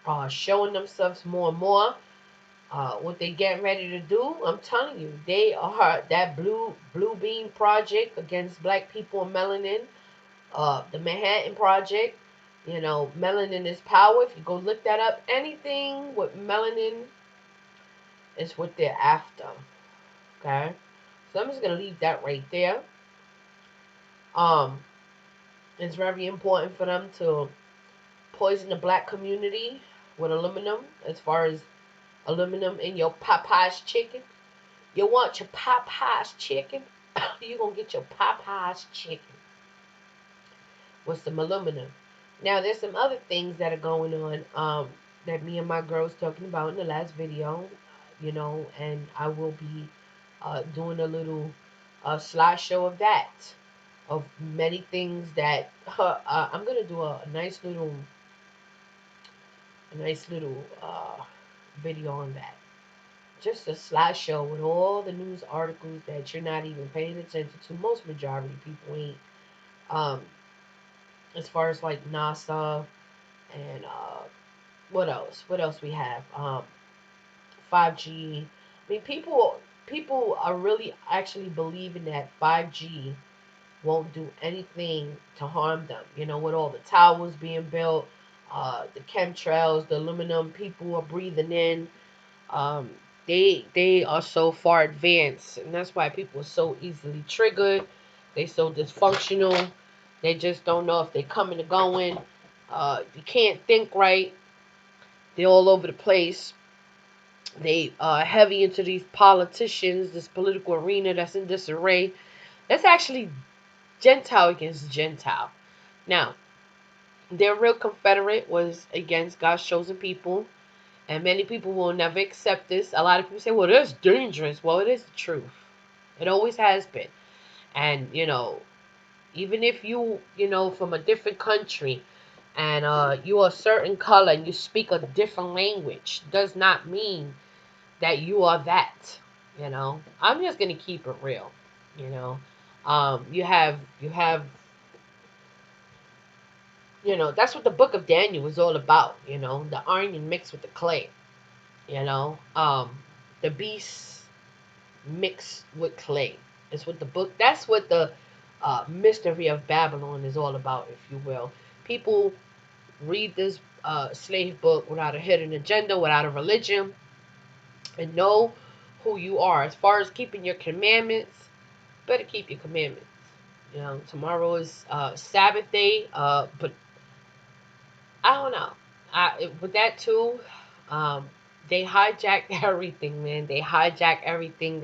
are showing themselves more and more. What they getting ready to do, I'm telling you, they are that blue beam project against black people and melanin. The Manhattan Project. You know, melanin is power. If you go look that up, anything with melanin is what they're after. Okay, so I'm just gonna leave that right there. Um, it's very important for them to poison the black community with aluminum, as far as aluminum in your Popeye's chicken. You want your Popeye's chicken? You're going to get your Popeye's chicken with some aluminum. Now, there's some other things that are going on that me and my girls talking about in the last video, and I will be doing a little slideshow of that, of many things that I'm going to do a nice little video on that. Just a slideshow with all the news articles that you're not even paying attention to. Most majority people ain't. Um, as far as like NASA and what else? What else we have? 5G. I mean, people are really actually believing that 5G won't do anything to harm them. You know, with all the towers being built, the chemtrails, the aluminum people are breathing in. Um, they are so far advanced, and that's why people are so easily triggered. They so dysfunctional. They just don't know if they're coming or going. You can't think right. They're all over the place. They are heavy into these politicians, this political arena that's in disarray. That's actually Gentile against Gentile. Now, their real Confederate was against God's chosen people. And many people will never accept this. A lot of people say, well, that's dangerous. Well, it is the truth. It always has been. And, even if from a different country and you are a certain color and you speak a different language, does not mean that you are that. I'm just going to keep it real. You know, that's what the book of Daniel is all about. The iron mixed with the clay. You know, the beast mixed with clay. It's what the book. That's what the mystery of Babylon is all about, if you will. People read this slave book without a hidden agenda, without a religion, and know who you are. As far as keeping your commandments, better keep your commandments. Tomorrow is Sabbath day, but I don't know. With that too, they hijack everything, man. They hijack everything.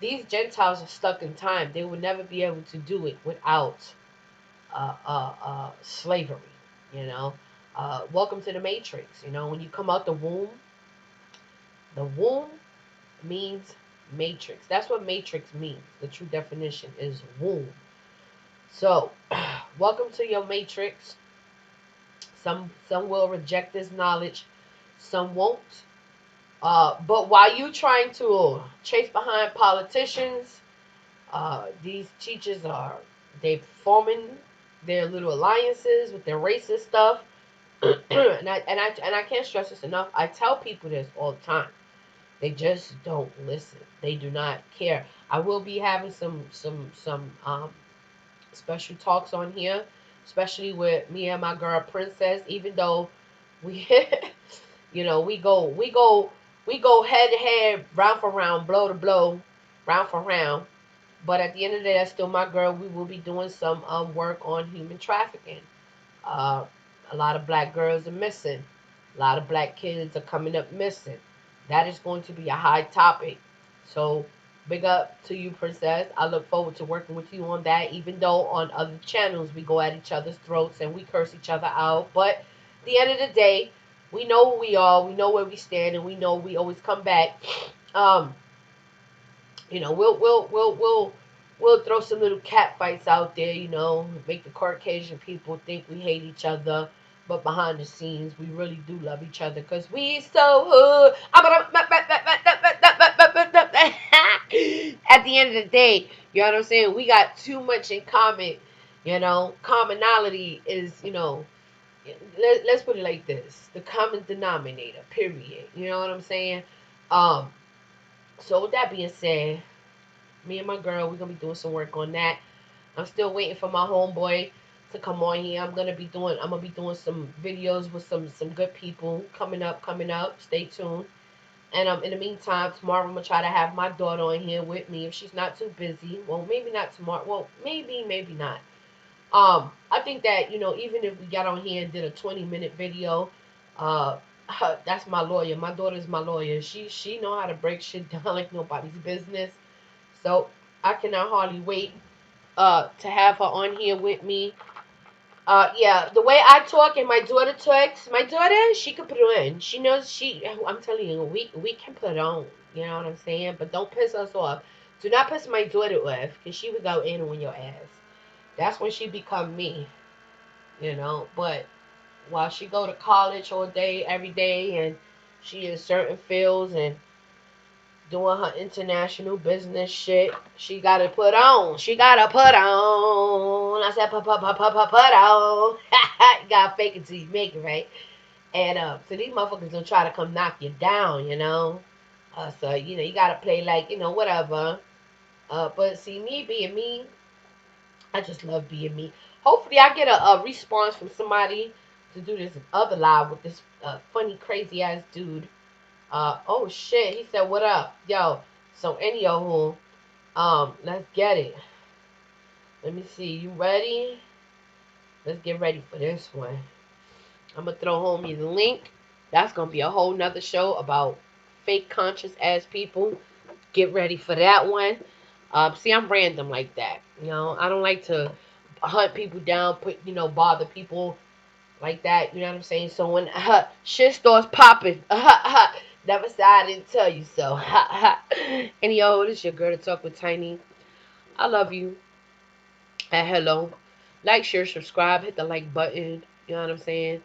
these Gentiles are stuck in time. They will never be able to do it without slavery. You know, welcome to the Matrix. You know, when you come out the womb means matrix. That's what matrix means. The true definition is womb. So, welcome to your matrix. Some will reject this knowledge, some won't. But while you trying to chase behind politicians, these teachers are they forming their little alliances with their racist stuff. And I can't stress this enough. I tell people this all the time. They just don't listen. They do not care. I will be having some special talks on here, especially with me and my girl Princess. Even though we, we go head to head, round for round, blow to blow, round for round. But at the end of the day, that's still my girl. We will be doing some work on human trafficking. Uh, a lot of black girls are missing. A lot of black kids are coming up missing. That is going to be a high topic. So, big up to you, Princess. I look forward to working with you on that, even though on other channels we go at each other's throats and we curse each other out. But at the end of the day, we know who we are, we know where we stand, and we know we always come back. Um, we'll throw some little cat fights out there, make the Caucasian people think we hate each other, but behind the scenes we really do love each other because we so hood. At the end of the day, you know what I'm saying? We got too much in common. Commonality is, let's put it like this: the common denominator. Period. You know what I'm saying? Um. So with that being said, me and my girl, we're gonna be doing some work on that. I'm still waiting for my homeboy to come on here. I'm gonna be doing some videos with some good people coming up. Stay tuned. And in the meantime, tomorrow I'm gonna try to have my daughter on here with me if she's not too busy. Well, maybe not tomorrow. Well, maybe not. I think that even if we got on here and did a 20-minute video, uh, that's my lawyer. My daughter's my lawyer. She know how to break shit down like nobody's business. So I cannot hardly wait to have her on here with me. Yeah, the way I talk and my daughter talks, my daughter, she can put it on. She knows I'm telling you, we can put it on. You know what I'm saying? But don't piss us off. Do not piss my daughter off, because she would go in on your ass. That's when she become me. But while she go to college all day, every day, and she in certain fields and doing her international business shit, she gotta put on. She gotta put on. I said put on. You gotta fake it till you make it, right? And so these motherfuckers don't try to come knock you down. So you gotta play like whatever. But see, me being me, I just love being me. Hopefully, I get a response from somebody to do this other live with this funny, crazy ass dude. Oh shit, he said, "What up, yo?" So anywho, let's get it. Let me see. You ready? Let's get ready for this one. I'm gonna throw homie the link. That's gonna be a whole nother show about fake conscious ass people. Get ready for that one. See, I'm random like that. I don't like to hunt people down, bother people like that. You know what I'm saying? So when shit starts popping, never say I didn't tell you so. Anyhow, this is your girl to talk with Tiny. I love you. And hello. Like, share, subscribe, hit the like button. You know what I'm saying?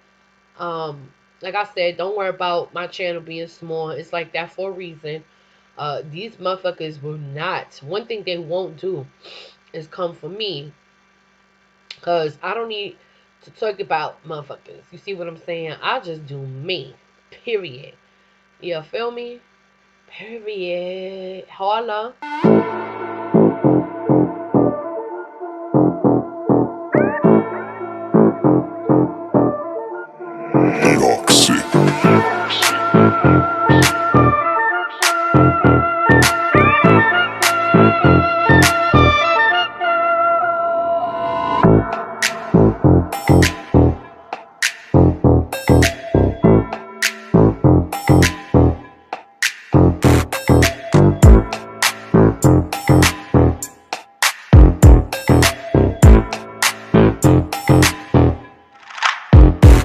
Like I said, don't worry about my channel being small. It's like that for a reason. These motherfuckers will not. One thing they won't do is come for me. Because I don't need to talk about motherfuckers. You see what I'm saying? I just do me. Period. You feel me? Period. Holla. Bye.